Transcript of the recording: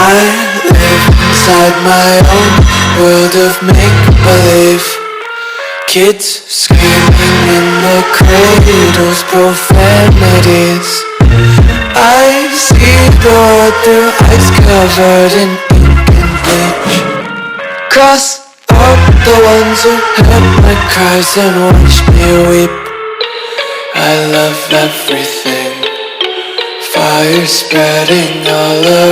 I live inside my own world of make-believe. Kids screaming in the cradles, profanities. I see the world through eyes covered in ink and bleach. Cross out the ones who heard my cries and watched me weep. I love everything, fire spreading all around.